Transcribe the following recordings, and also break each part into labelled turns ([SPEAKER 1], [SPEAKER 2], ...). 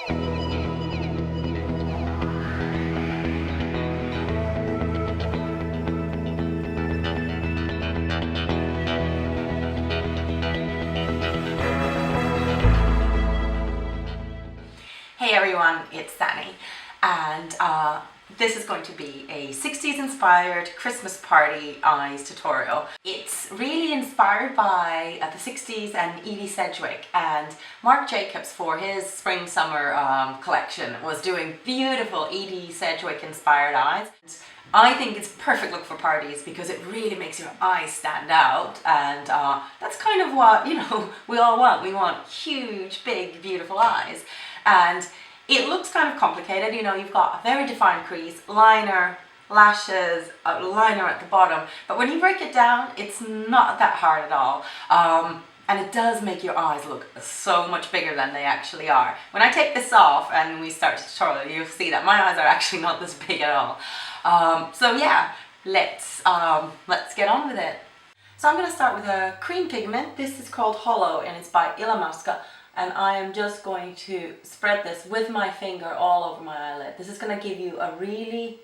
[SPEAKER 1] Hey everyone, it's Sanni, and this is going to be a 60s inspired Christmas party eyes tutorial. It's really inspired by the 60s and Edie Sedgwick, and Marc Jacobs for his spring summer collection was doing beautiful Edie Sedgwick inspired eyes. I think it's a perfect look for parties because it really makes your eyes stand out, and that's kind of what, you know, we all want. We want huge, big, beautiful eyes. And it looks kind of complicated, you know, you've got a very defined crease, liner, lashes, a liner at the bottom, but when you break it down, it's not that hard at all. And it does make your eyes look so much bigger than they actually are. When I take this off and we start the tutorial, you'll see that my eyes are actually not this big at all. So yeah, let's get on with it. So I'm going to start with a cream pigment. This is called Hollow and it's by Illamasqua. And I am just going to spread this with my finger all over my eyelid. This is going to give you a really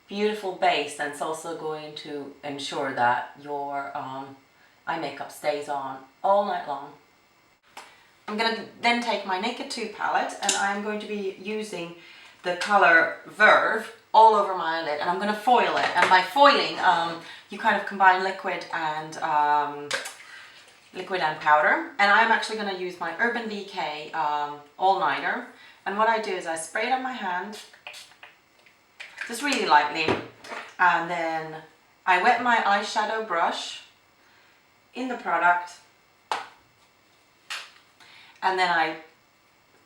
[SPEAKER 1] beautiful base, and it's also going to ensure that your eye makeup stays on all night long. I'm going to then take my Naked 2 palette and I'm going to be using the color Verve all over my eyelid, and I'm going to foil it. And by foiling, you kind of combine liquid and powder, and I'm actually going to use my Urban Decay All-Nighter, and what I do is I spray it on my hand just really lightly, and then I wet my eyeshadow brush in the product, and then I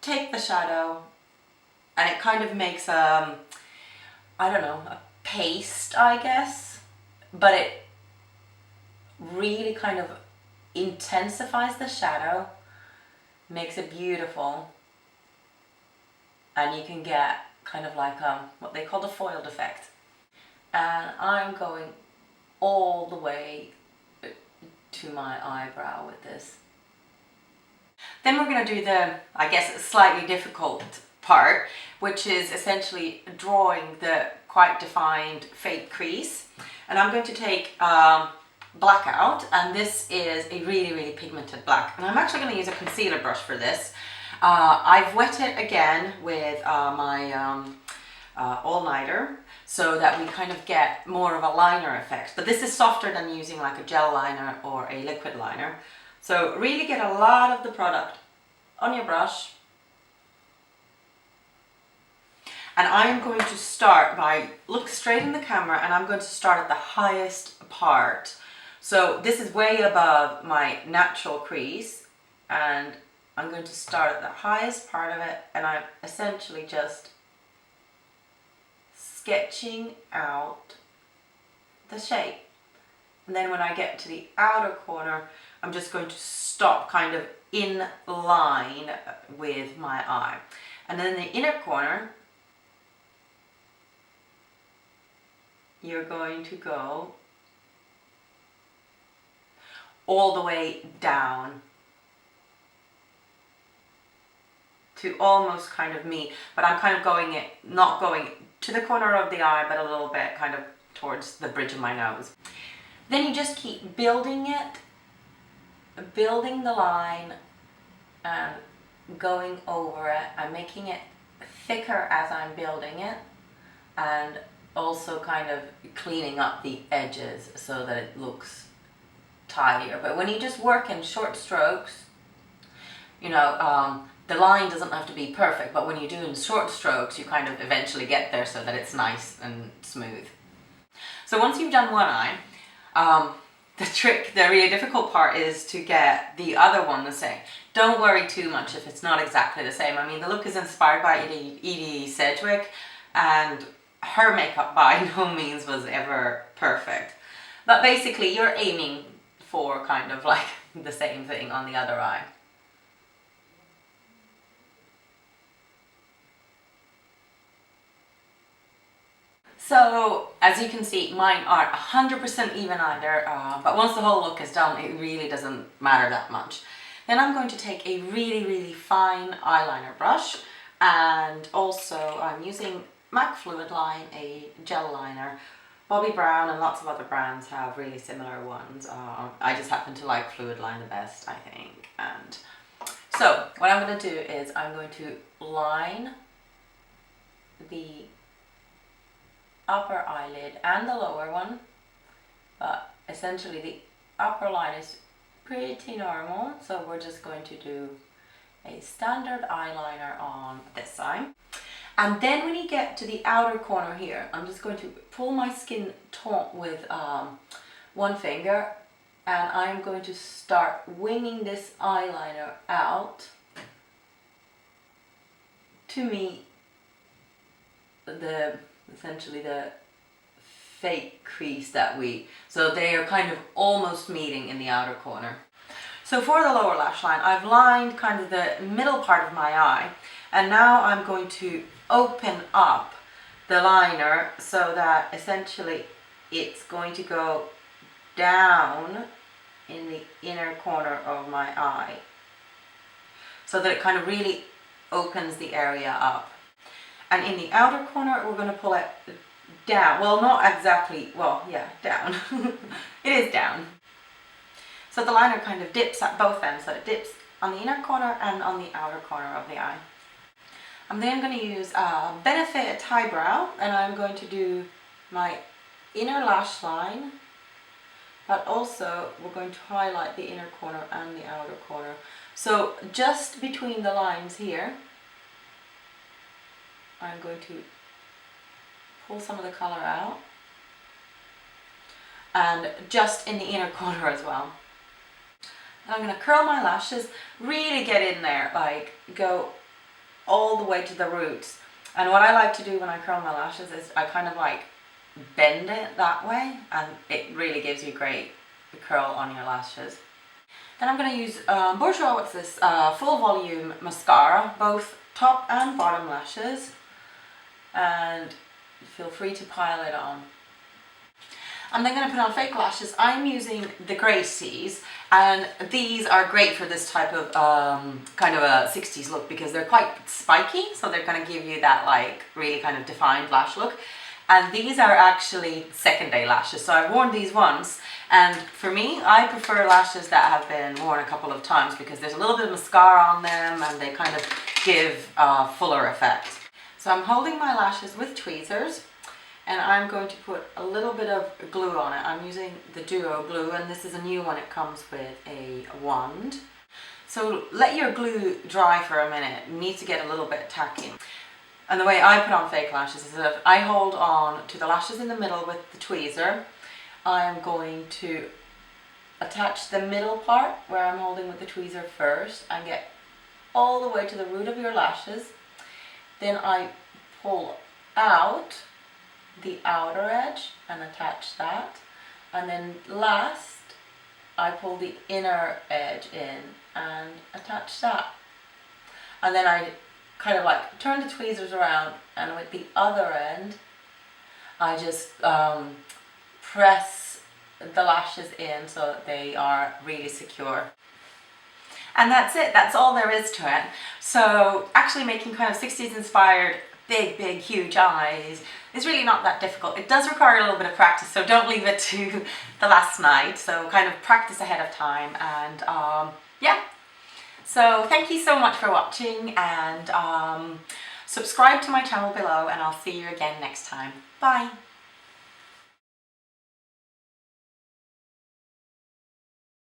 [SPEAKER 1] take the shadow and it kind of makes I don't know, a paste I guess, but it really kind of intensifies the shadow, makes it beautiful, and you can get kind of like what they call the foiled effect. And I'm going all the way to my eyebrow with this. Then we're going to do the, I guess, slightly difficult part, which is essentially drawing the quite defined fake crease. And I'm going to take black out, and this is a really pigmented black, and I'm actually going to use a concealer brush for this. I've wet it again with my all-nighter so that we kind of get more of a liner effect, but this is softer than using like a gel liner or a liquid liner. So really get a lot of the product on your brush, and I'm going to start by look straight in the camera, and I'm going to start at the highest part. So this is way above my natural crease, and I'm going to start at the highest part of it, and I'm essentially just sketching out the shape. And then when I get to the outer corner, I'm just going to stop kind of in line with my eye. And then in the inner corner, you're going to go all the way down to almost kind of me, but I'm kind of going it, not going to the corner of the eye, but a little bit kind of towards the bridge of my nose. Then you just keep building it, building the line and going over it. I'm making it thicker as I'm building it, and also kind of cleaning up the edges so that it looks tidier. But when you just work in short strokes, you know, the line doesn't have to be perfect, but when you do in short strokes, you kind of eventually get there so that it's nice and smooth. So once you've done one eye, the really difficult part is to get the other one the same. Don't worry too much if it's not exactly the same. I mean, the look is inspired by Edie Sedgwick, and her makeup by no means was ever perfect. But basically, you're aiming for kind of like the same thing on the other eye. So as you can see, mine aren't 100% even either, but once the whole look is done, it really doesn't matter that much. Then I'm going to take a really fine eyeliner brush, And also I'm using MAC Fluid Line, a gel liner. Bobbi Brown and lots of other brands have really similar ones. I just happen to like Fluid Line the best, I think. And so what I'm going to do is I'm going to line the upper eyelid and the lower one, but essentially the upper line is pretty normal, so we're just going to do a standard eyeliner on this side. And then when you get to the outer corner here, I'm just going to pull my skin taut with one finger, and I'm going to start winging this eyeliner out to meet essentially the fake crease that so they are kind of almost meeting in the outer corner. So for the lower lash line, I've lined kind of the middle part of my eye, and now I'm going to open up the liner so that essentially it's going to go down in the inner corner of my eye, so that it kind of really opens the area up. And in the outer corner, we're going to pull it down. Well, not exactly, well, yeah, down. It is down. So the liner kind of dips at both ends, so it dips on the inner corner and on the outer corner of the eye. I'm then going to use Benefit Highbrow, and I'm going to do my inner lash line, but also we're going to highlight the inner corner and the outer corner. So just between the lines here, I'm going to pull some of the color out, and just in the inner corner as well. And I'm going to curl my lashes, really get in there, like go all the way to the roots. And what I like to do when I curl my lashes is I kind of like bend it that way, and it really gives you great curl on your lashes. Then I'm going to use Bourjois, what's this, full volume mascara, both top and bottom lashes, and feel free to pile it on. I'm then going to put on fake lashes. I'm using the Gracies, and these are great for this type of kind of a 60s look because they're quite spiky, so they're going to give you that like really kind of defined lash look. And these are actually second day lashes, so I've worn these once, and for me I prefer lashes that have been worn a couple of times because there's a little bit of mascara on them and they kind of give a fuller effect. So I'm holding my lashes with tweezers, and I'm going to put a little bit of glue on it. I'm using the Duo glue, and this is a new one. It comes with a wand. So let your glue dry for a minute. You need to get a little bit tacky. And the way I put on fake lashes is that I hold on to the lashes in the middle with the tweezer. I'm going to attach the middle part where I'm holding with the tweezer first and get all the way to the root of your lashes. Then I pull out the outer edge and attach that, and then last I pull the inner edge in and attach that, and then I kind of like turn the tweezers around, and with the other end I just press the lashes in so that they are really secure. And that's it, that's all there is to it. So actually making kind of 60s inspired big, huge eyes is really not that difficult. It does require a little bit of practice, so don't leave it to the last night. So kind of practice ahead of time, and yeah. So thank you so much for watching, and subscribe to my channel below, and I'll see you again next time. Bye.